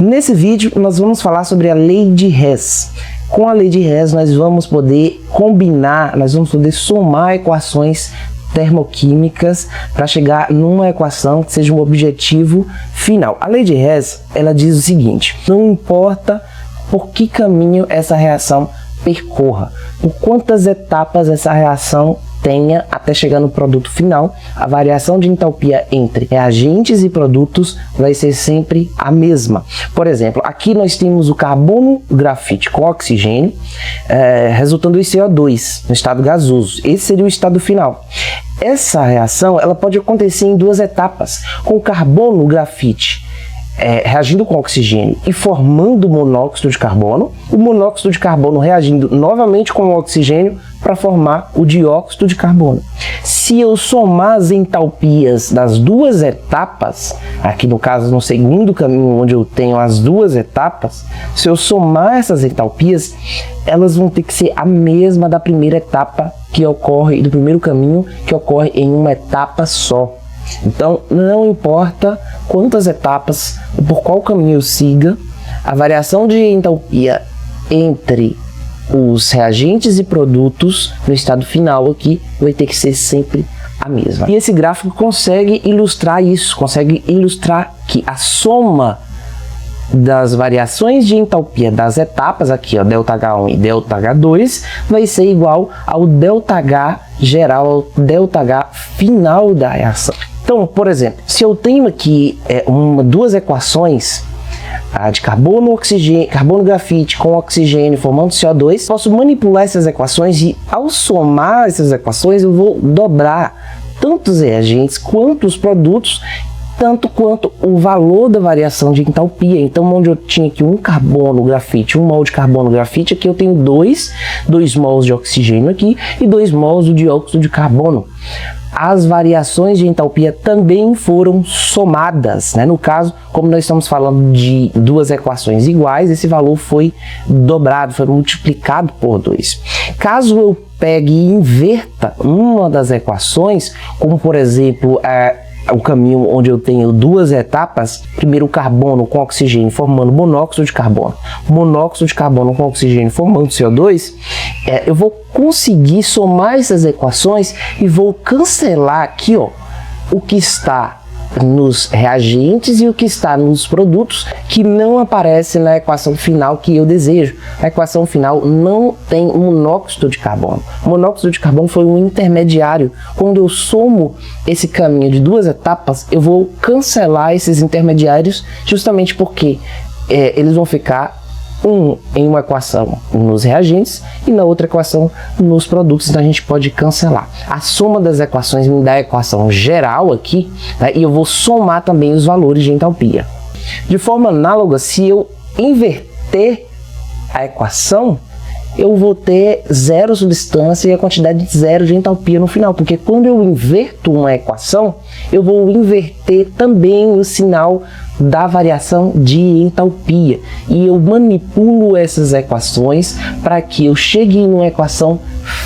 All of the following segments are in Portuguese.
Nesse vídeo nós vamos falar sobre a lei de Hess. Com a lei de Hess nós vamos poder combinar, nós vamos poder somar equações termoquímicas para chegar numa equação que seja um objetivo final. A lei de Hess, ela diz o seguinte: não importa por que caminho essa reação percorra, por quantas etapas essa reação tenha até chegar no produto final, a variação de entalpia entre reagentes e produtos vai ser sempre a mesma. Por exemplo, aqui nós temos o carbono grafite com oxigênio, resultando em CO2 no estado gasoso. Esse seria o estado final. Essa reação ela pode acontecer em duas etapas, com o carbono grafite reagindo com oxigênio e formando monóxido de carbono, o monóxido de carbono reagindo novamente com o oxigênio para formar o dióxido de carbono. Se eu somar as entalpias das duas etapas, aqui no caso no segundo caminho onde eu tenho as duas etapas, se eu somar essas entalpias, elas vão ter que ser a mesma da primeira etapa que ocorre, do primeiro caminho que ocorre em uma etapa só. Então, não importa quantas etapas, por qual caminho eu siga, a variação de entalpia entre os reagentes e produtos no estado final aqui vai ter que ser sempre a mesma. E esse gráfico consegue ilustrar isso, consegue ilustrar que a soma das variações de entalpia das etapas aqui, ó, ΔH1 e ΔH2, vai ser igual ao ΔH geral, ao ΔH final da reação. Então, por exemplo, se eu tenho aqui duas equações de carbono grafite com oxigênio formando CO2, posso manipular essas equações e ao somar essas equações eu vou dobrar tanto os reagentes quanto os produtos, tanto quanto o valor da variação de entalpia. Então, onde eu tinha aqui um carbono grafite, 1 mol de carbono grafite, aqui eu tenho 2 mols de oxigênio aqui e 2 mols do dióxido de carbono. As variações de entalpia também foram somadas, né? No caso, como nós estamos falando de duas equações iguais, esse valor foi dobrado, foi multiplicado por 2. Caso eu pegue e inverta uma das equações, como por exemplo o caminho onde eu tenho duas etapas, primeiro o carbono com oxigênio formando monóxido de carbono com oxigênio formando CO2, eu vou conseguir somar essas equações e vou cancelar aqui, ó, o que está nos reagentes e o que está nos produtos que não aparece na equação final que eu desejo. A equação final não tem monóxido de carbono. O monóxido de carbono foi um intermediário. Quando eu somo esse caminho de duas etapas, eu vou cancelar esses intermediários justamente porque eles vão ficar em uma equação nos reagentes e na outra equação nos produtos, então a gente pode cancelar. A soma das equações me dá a equação geral aqui, né, e eu vou somar também os valores de entalpia. De forma análoga, se eu inverter a equação, eu vou ter zero substância e a quantidade de zero de entalpia no final, porque quando eu inverto uma equação, eu vou inverter também o sinal da variação de entalpia e eu manipulo essas equações para que eu chegue em uma equação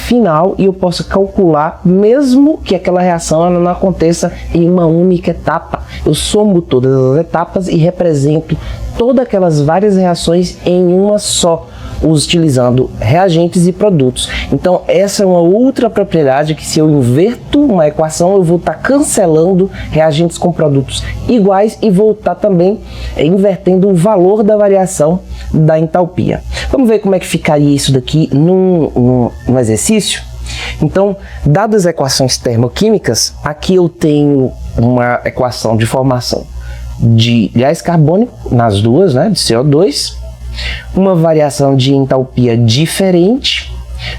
final e eu possa calcular, mesmo que aquela reação ela não aconteça em uma única etapa. Eu somo todas as etapas e represento todas aquelas várias reações em uma só, utilizando reagentes e produtos. Então essa é uma outra propriedade que, se eu inverto uma equação, eu vou estar cancelando reagentes com produtos iguais e vou estar também invertendo o valor da variação da entalpia. Vamos ver como é que ficaria isso daqui num exercício? Então, dadas as equações termoquímicas, aqui eu tenho uma equação de formação de gás carbônico nas duas, né, de CO2, uma variação de entalpia diferente,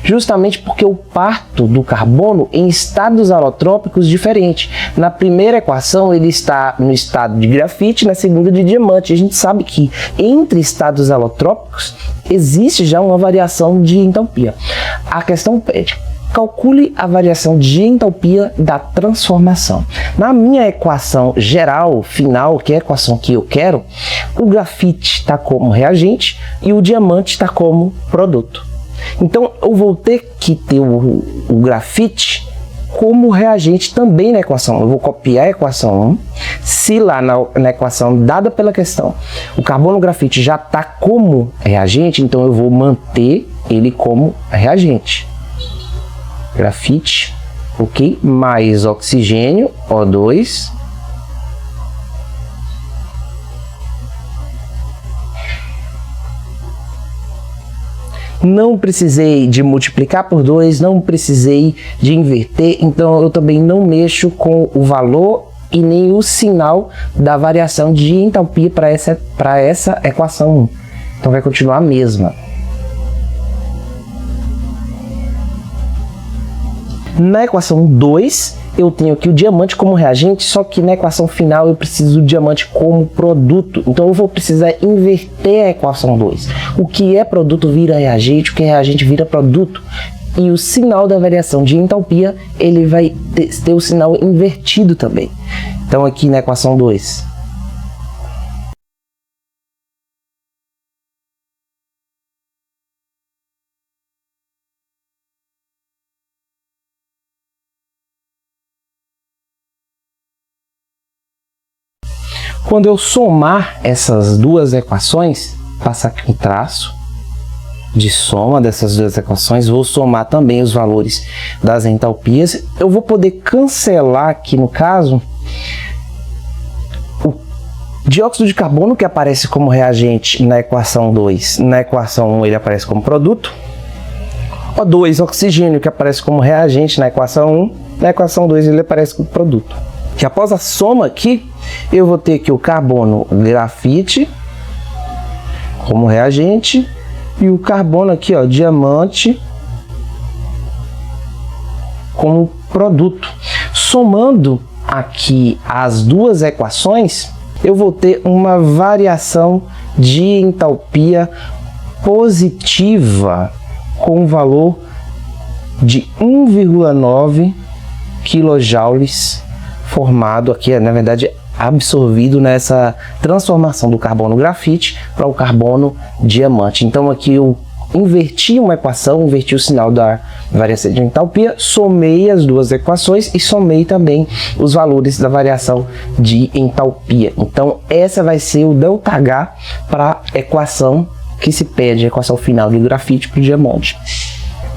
justamente porque eu parto do carbono em estados alotrópicos diferentes. Na primeira equação ele está no estado de grafite, na segunda de diamante. A gente sabe que entre estados alotrópicos existe já uma variação de entalpia. A questão pede: calcule a variação de entalpia da transformação. Na minha equação geral, final, que é a equação que eu quero, o grafite está como reagente e o diamante está como produto. Então eu vou ter que ter o grafite como reagente também na equação. Eu vou copiar a equação 1. Se lá na equação dada pela questão o carbono grafite já está como reagente, então eu vou manter ele como reagente. Grafite, ok? Mais oxigênio, O2. Não precisei de multiplicar por 2, não precisei de inverter, então eu também não mexo com o valor e nem o sinal da variação de entalpia para essa equação 1. Então vai continuar a mesma. Na equação 2, eu tenho aqui o diamante como reagente, só que na equação final eu preciso do diamante como produto. Então eu vou precisar inverter a equação 2. O que é produto vira reagente, o que é reagente vira produto. E o sinal da variação de entalpia, ele vai ter o sinal invertido também. Então aqui na equação 2. Quando eu somar essas duas equações, passar aqui um traço de soma dessas duas equações, vou somar também os valores das entalpias. Eu vou poder cancelar aqui, no caso, o dióxido de carbono, que aparece como reagente na equação 2. Na equação 1 ele aparece como produto. O2, oxigênio, que aparece como reagente na equação 1. Na equação 2 ele aparece como produto. Que após a soma aqui, eu vou ter aqui o carbono grafite como reagente e o carbono aqui, ó, diamante, como produto. Somando aqui as duas equações, eu vou ter uma variação de entalpia positiva com um valor de 1,9 kJ formado aqui, na verdade, absorvido nessa transformação do carbono grafite para o carbono diamante. Então aqui eu inverti uma equação, inverti o sinal da variação de entalpia, somei as duas equações e somei também os valores da variação de entalpia. Então essa vai ser o ΔH para a equação que se pede, a equação final do grafite para o diamante.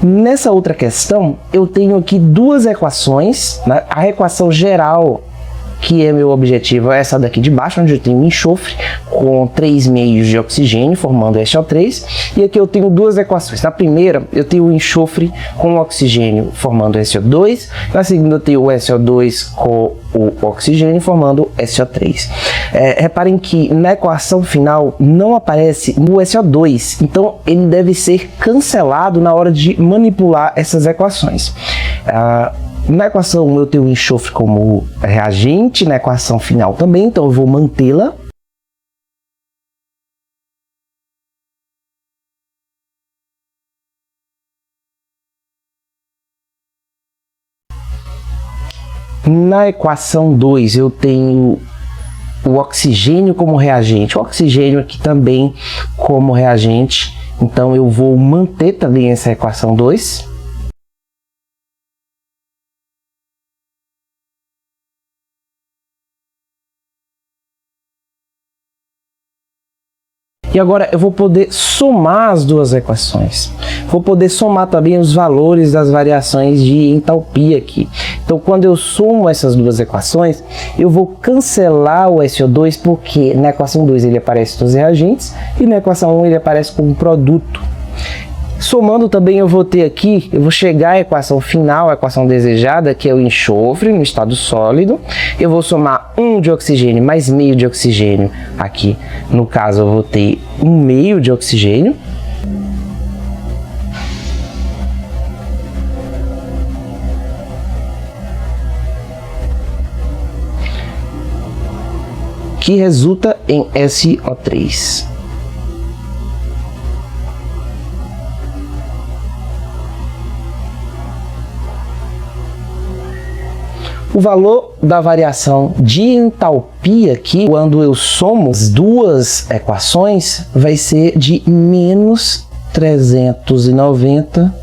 Nessa outra questão, eu tenho aqui duas equações, né? A equação geral, que é meu objetivo, é essa daqui de baixo, onde eu tenho enxofre com 3 meios de oxigênio, formando SO3. E aqui eu tenho duas equações. Na primeira, eu tenho o enxofre com oxigênio, formando SO2. Na segunda, eu tenho o SO2 com o oxigênio, formando SO3. Reparem que na equação final não aparece o SO2. Então, ele deve ser cancelado na hora de manipular essas equações. Na equação 1 eu tenho o enxofre como reagente, na equação final também, então eu vou mantê-la. Na equação 2 eu tenho o oxigênio como reagente, o oxigênio aqui também como reagente, então eu vou manter também essa equação 2. E agora eu vou poder somar as duas equações. Vou poder somar também os valores das variações de entalpia aqui. Então, quando eu somo essas duas equações, eu vou cancelar o SO2, porque na equação 2 ele aparece com os reagentes e na equação 1 ele aparece como produto. Somando também eu vou ter aqui, eu vou chegar à equação final, a equação desejada, que é o enxofre no estado sólido. Eu vou somar 1 de oxigênio mais meio de oxigênio aqui. No caso, eu vou ter 1 meio de oxigênio. Que resulta em SO3. O valor da variação de entalpia aqui, quando eu somo as duas equações, vai ser de menos 390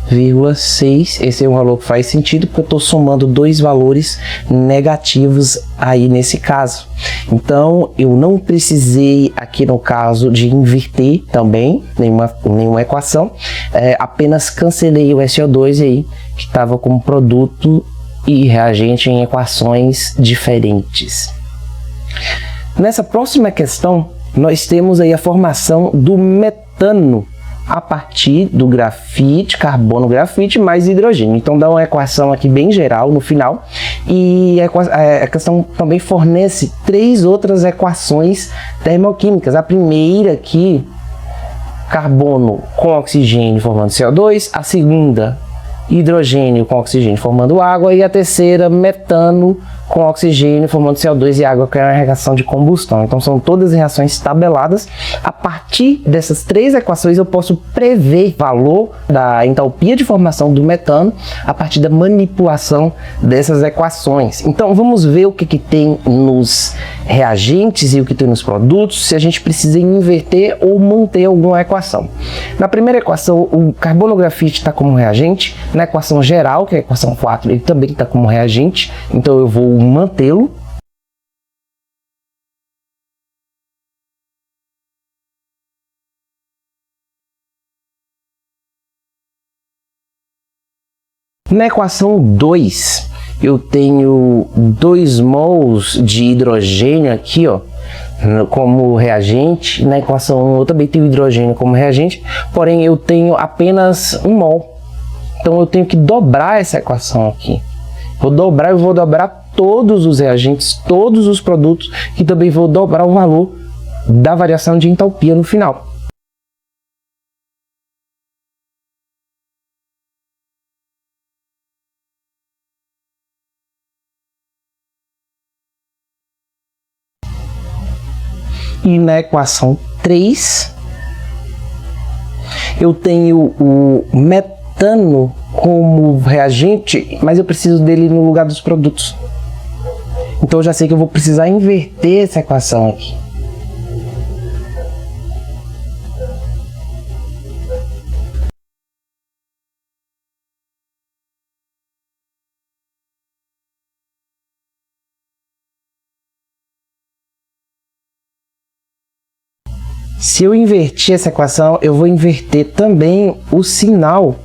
0,6. Esse é um valor que faz sentido porque eu estou somando dois valores negativos aí nesse caso. Então eu não precisei aqui no caso de inverter também nenhuma equação, apenas cancelei o SO2 aí que estava como produto e reagente em equações diferentes. Nessa próxima questão nós temos aí a formação do metano a partir do grafite, carbono grafite mais hidrogênio. Então dá uma equação aqui bem geral no final, e a questão também fornece três outras equações termoquímicas. A primeira aqui, carbono com oxigênio formando CO2, a segunda, hidrogênio com oxigênio formando água, e a terceira, metano com oxigênio formando CO2 e água, que é uma reação de combustão. Então são todas reações tabeladas. A partir dessas três equações eu posso prever o valor da entalpia de formação do metano a partir da manipulação dessas equações. Então vamos ver o que tem nos reagentes e o que tem nos produtos, se a gente precisa inverter ou manter alguma equação. Na primeira equação, o carbono grafite está como reagente. Na equação geral, que é a equação 4, ele também está como reagente, então eu vou mantê-lo. Na equação 2, eu tenho 2 mols de hidrogênio aqui, ó, como reagente. Na equação 1 eu também tenho hidrogênio como reagente, porém eu tenho apenas 1 mol. Então eu tenho que dobrar essa equação aqui. Eu vou dobrar todos os reagentes, todos os produtos, que também vou dobrar o valor da variação de entalpia no final. E na equação 3, eu tenho o metano como reagente, mas eu preciso dele no lugar dos produtos. Então eu já sei que eu vou precisar inverter essa equação aqui. Se eu invertir essa equação, eu vou inverter também o sinal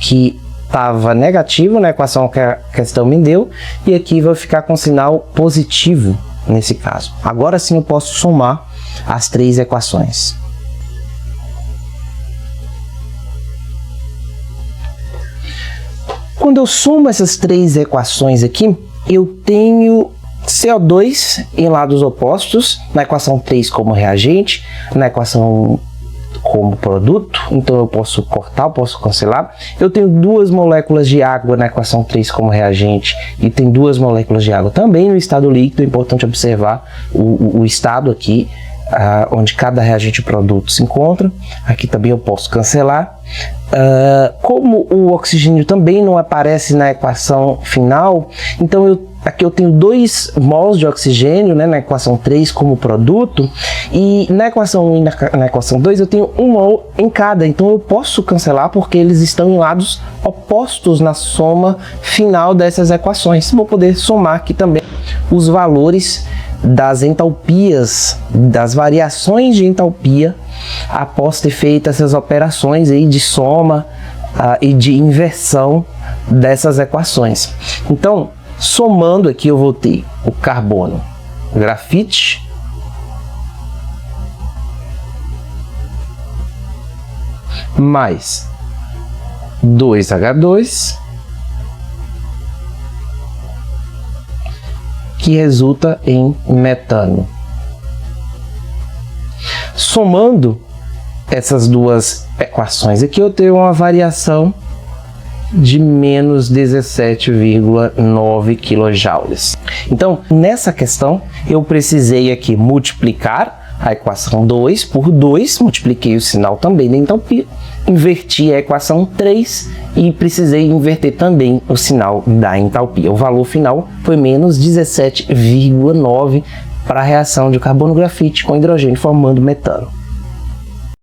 que estava negativo na equação que a questão me deu, e aqui vai ficar com sinal positivo nesse caso. Agora sim eu posso somar as três equações. Quando eu somo essas três equações aqui, eu tenho CO2 em lados opostos, na equação 3 como reagente, na equação como produto, então eu posso cortar, eu posso cancelar. Eu tenho 2 moléculas de água na equação 3 como reagente, e tem 2 moléculas de água também no estado líquido. É importante observar o estado aqui, onde cada reagente e produto se encontra. Aqui também eu posso cancelar. Como o oxigênio também não aparece na equação final, então aqui eu tenho 2 mols de oxigênio, né, na equação 3 como produto, e na equação 1 e na equação 2 eu tenho 1 mol em cada, então eu posso cancelar porque eles estão em lados opostos na soma final dessas equações. Vou poder somar aqui também os valores das entalpias, das variações de entalpia após ter feito essas operações aí de soma e de inversão dessas equações. Então, somando aqui, eu vou ter o carbono grafite mais 2H2, que resulta em metano. Somando essas duas equações aqui, eu tenho uma variação de menos 17,9 kJ. Então, nessa questão, eu precisei aqui multiplicar a equação 2 por 2, multipliquei o sinal também da entalpia, inverti a equação 3 e precisei inverter também o sinal da entalpia. O valor final foi menos 17,9 para a reação de carbono grafite com hidrogênio formando metano.